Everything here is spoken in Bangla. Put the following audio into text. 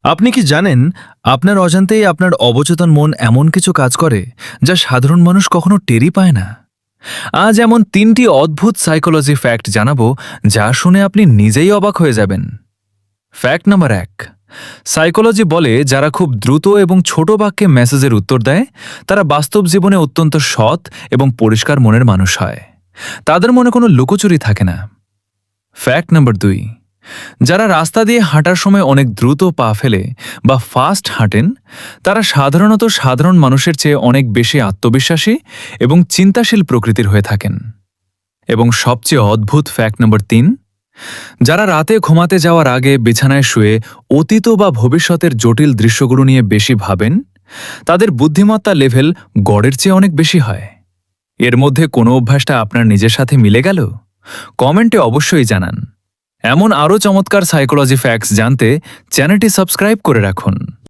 আপনি কি জানেন আপনার অজান্তেই আপনার অবচেতন মন এমন কিছু কাজ করে যা সাধারণ মানুষ কখনো টেরই পায় না? আজ এমন ৩টি অদ্ভুত সাইকোলজি ফ্যাক্ট জানাবো যা শুনে আপনি নিজেই অবাক হয়ে যাবেন। Fact number ১। সাইকোলজি বলে যারা খুব দ্রুত এবং ছোট বাক্যে মেসেজের উত্তর দেয় তারা বাস্তব জীবনে অত্যন্ত সৎ এবং পরিষ্কার মনের মানুষ হয়। তাদের মনে কোনো লুকোচুরি থাকে না। Fact number ২। যারা রাস্তা দিয়ে হাঁটার সময় অনেক দ্রুত পা ফেলে বা ফাস্ট হাঁটেন তারা সাধারণত সাধারণ মানুষের চেয়ে অনেক বেশি আত্মবিশ্বাসী এবং চিন্তাশীল প্রকৃতির হয়ে থাকেন। এবং সবচেয়ে অদ্ভুত ফ্যাক্ট নাম্বার ৩। যারা রাতে ঘুমাতে যাওয়ার আগে বিছানায় শুয়ে অতীত বা ভবিষ্যতের জটিল দৃশ্যগুলো নিয়ে বেশি ভাবেন তাদের বুদ্ধিমত্তা লেভেল গড়ের চেয়ে অনেক বেশি হয়। এর মধ্যে কোনো অভ্যাসটা আপনার নিজের সাথে মিলে গেল? কমেন্টে অবশ্যই জানান। এমন আরও চমৎকার সাইকোলজি ফ্যাক্টস জানতে চ্যানেলটি সাবস্ক্রাইব করে রাখুন।